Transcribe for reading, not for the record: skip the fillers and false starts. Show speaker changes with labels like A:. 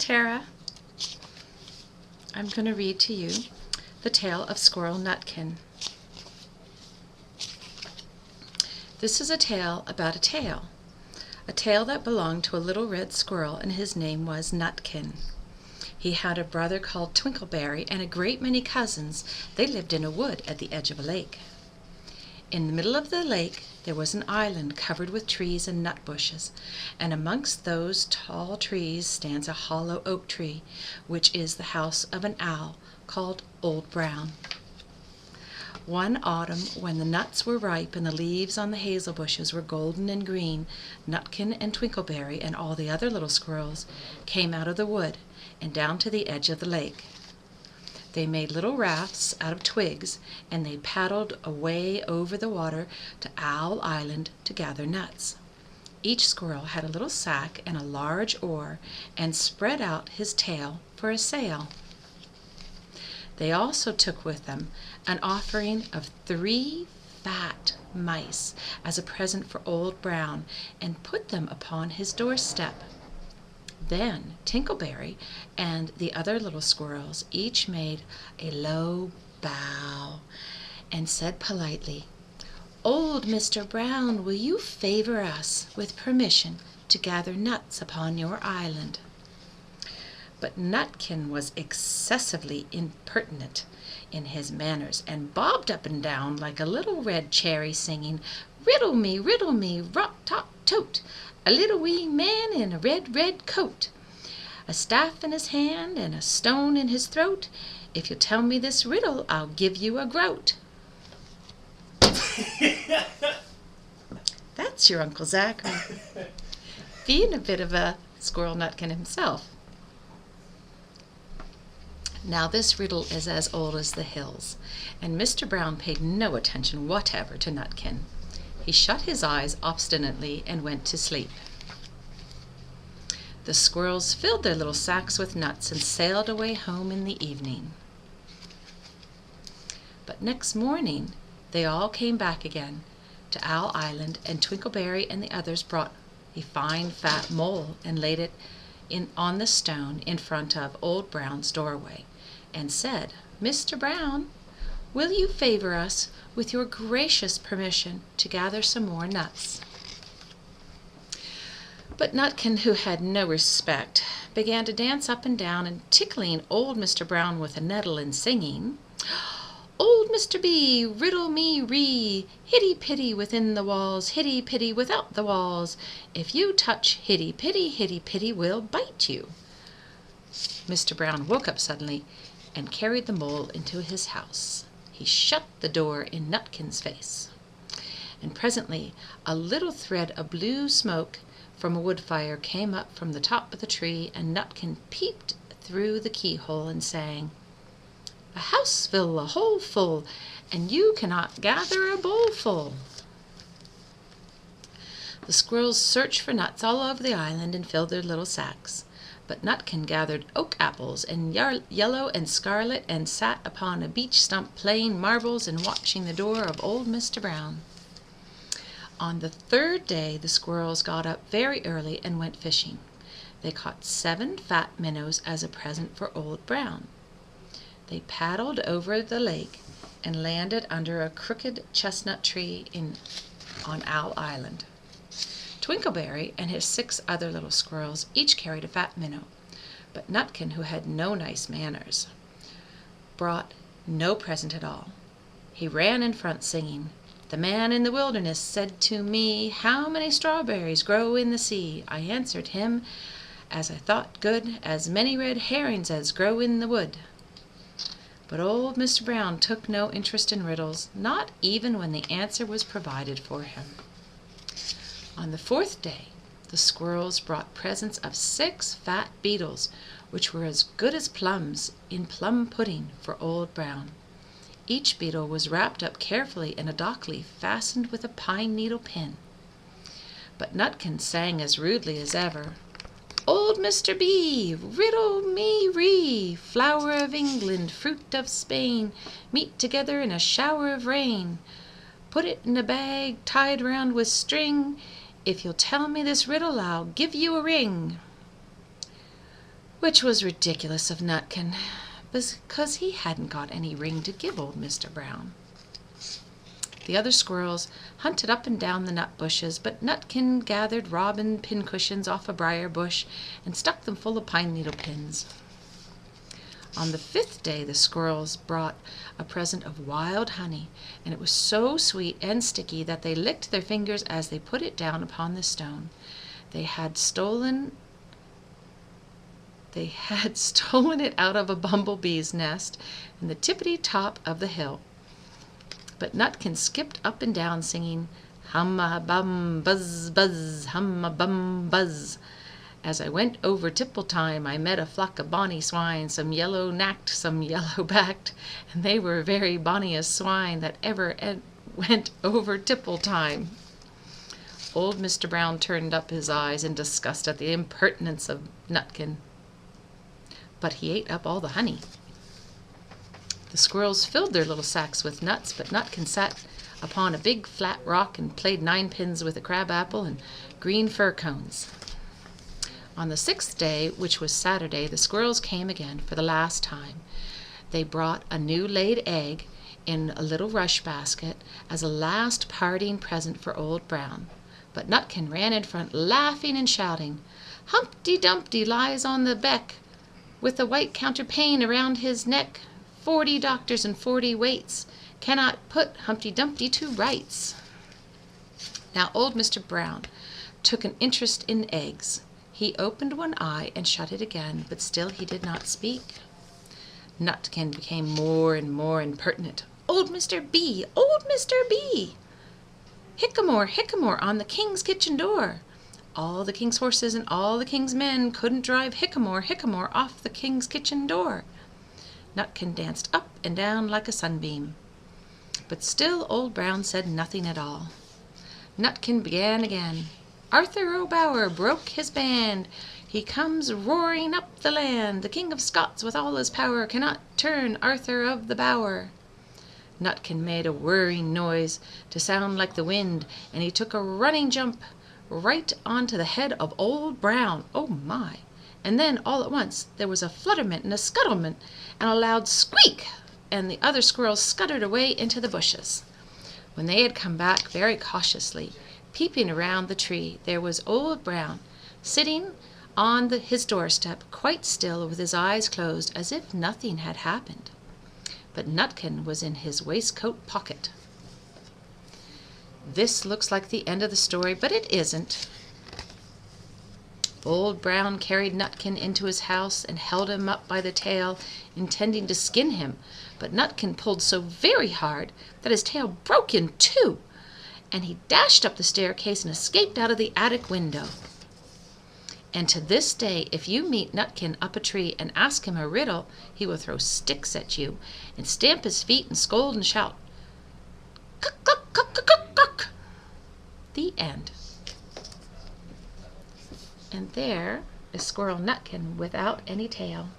A: Tara. I'm going to read to you the tale of Squirrel Nutkin. This is a tale about a tale that belonged to a little red squirrel, and his name was Nutkin. He had a brother called Twinkleberry and a great many cousins. They lived in a wood at the edge of a lake. In the middle of the lake there was an island covered with trees and nut bushes, and amongst those tall trees stands a hollow oak tree, which is the house of an owl called Old Brown. One autumn, when the nuts were ripe and the leaves on the hazel bushes were golden and green, Nutkin and Twinkleberry and all the other little squirrels came out of the wood and down to the edge of the lake. They made little rafts out of twigs, and they paddled away over the water to Owl Island to gather nuts. Each squirrel had a little sack and a large oar, and spread out his tail for a sail. They also took with them an offering of 3 fat mice as a present for Old Brown, and put them upon his doorstep. Then Tinkleberry and the other little squirrels each made a low bow and said politely, "Old Mr. Brown, will you favor us with permission to gather nuts upon your island?" But Nutkin was excessively impertinent in his manners, and bobbed up and down like a little red cherry, singing, riddle me, rot-tot-tote, a little wee man in a red, red coat, a staff in his hand and a stone in his throat. If you'll tell me this riddle, I'll give you a groat. That's your Uncle Zachary, being a bit of a Squirrel Nutkin himself. Now this riddle is as old as the hills, and Mr. Brown paid no attention whatever to Nutkin. He shut his eyes obstinately and went to sleep. The squirrels filled their little sacks with nuts and sailed away home in the evening. But next morning they all came back again to Owl Island, and Twinkleberry and the others brought a fine fat mole and laid it on the stone in front of Old Brown's doorway, and said, "Mr. Brown, will you favor us with your gracious permission to gather some more nuts?" But Nutkin, who had no respect, began to dance up and down, and tickling old Mr. Brown with a nettle, and singing, "Old Mr. B, riddle me ree, hitty-pitty within the walls, hitty-pitty without the walls. If you touch hitty-pitty will bite you." Mr. Brown woke up suddenly and carried the mole into his house. He shut the door in Nutkin's face, and presently a little thread of blue smoke from a wood fire came up from the top of the tree, and Nutkin peeped through the keyhole and sang, "A houseful, a hole full, and you cannot gather a bowlful." The squirrels searched for nuts all over the island and filled their little sacks, but Nutkin gathered oak apples and yellow and scarlet, and sat upon a beech stump playing marbles and watching the door of old Mr. Brown. On the 3rd day the squirrels got up very early and went fishing. They caught 7 fat minnows as a present for Old Brown. They paddled over the lake and landed under a crooked chestnut tree on Owl Island. Twinkleberry and his 6 other little squirrels each carried a fat minnow, but Nutkin, who had no nice manners, brought no present at all. He ran in front singing, "The man in the wilderness said to me, 'How many strawberries grow in the sea?' I answered him, as I thought good, 'As many red herrings as grow in the wood.'" But old Mr. Brown took no interest in riddles, not even when the answer was provided for him. On the 4th day the squirrels brought presents of 6 fat beetles, which were as good as plums in plum pudding for Old Brown. Each beetle was wrapped up carefully in a dock leaf fastened with a pine needle pin. But Nutkin sang as rudely as ever, "Old Mr. B, riddle me ree, flower of England, fruit of Spain, meet together in a shower of rain. Put it in a bag tied round with string. If you'll tell me this riddle, I'll give you a ring." which was ridiculous of Nutkin, because he hadn't got any ring to give old Mr. Brown. The other squirrels hunted up and down the nut bushes, but Nutkin gathered robin pincushions off a briar bush and stuck them full of pine needle pins. On the 5th day the squirrels brought a present of wild honey, and it was so sweet and sticky that they licked their fingers as they put it down upon the stone. They had stolen it out of a bumblebee's nest in the tippity-top of the hill. But Nutkin skipped up and down singing, "Hum-a-bum, buzz, buzz, hum-a-bum, buzz. As I went over Tipple-time, I met a flock of bonny swine, some yellow-nacked, some yellow-backed, and they were very bonniest swine that ever went over Tipple-time." Old Mr. Brown turned up his eyes in disgust at the impertinence of Nutkin, but he ate up all the honey. The squirrels filled their little sacks with nuts, but Nutkin sat upon a big flat rock and played ninepins with a crab-apple and green fir cones. On the 6th day, which was Saturday, the squirrels came again for the last time. They brought a new laid egg in a little rush basket as a last parting present for Old Brown. But Nutkin ran in front, laughing and shouting, "Humpty Dumpty lies on the beck, with a white counterpane around his neck. 40 doctors and 40 waits cannot put Humpty Dumpty to rights." Now old Mr. Brown took an interest in eggs. He opened one eye and shut it again, but still he did not speak. Nutkin became more and more impertinent. "Old Mr. B! Old Mr. B! Hickamore, Hickamore on the king's kitchen door. All the king's horses and all the king's men couldn't drive Hickamore, Hickamore off the king's kitchen door." Nutkin danced up and down like a sunbeam. But still Old Brown said nothing at all. Nutkin began again. "Arthur O'Bower broke his band. He comes roaring up the land. The King of Scots with all his power cannot turn Arthur of the Bower." Nutkin made a whirring noise to sound like the wind, and he took a running jump right onto the head of Old Brown. Oh my! And then all at once there was a flutterment and a scuttlement and a loud squeak, and the other squirrels scuttered away into the bushes. When they had come back very cautiously, peeping around the tree, there was Old Brown sitting on his doorstep, quite still, with his eyes closed, as if nothing had happened. But Nutkin was in his waistcoat pocket. This looks like the end of the story, but it isn't. Old Brown carried Nutkin into his house and held him up by the tail, intending to skin him, but Nutkin pulled so very hard that his tail broke in two, and he dashed up the staircase and escaped out of the attic window. And to this day, if you meet Nutkin up a tree and ask him a riddle, he will throw sticks at you and stamp his feet and scold and shout, "Cuck, cuck, cuck, cuck, cuck, cuck." The end. And there is Squirrel Nutkin without any tail.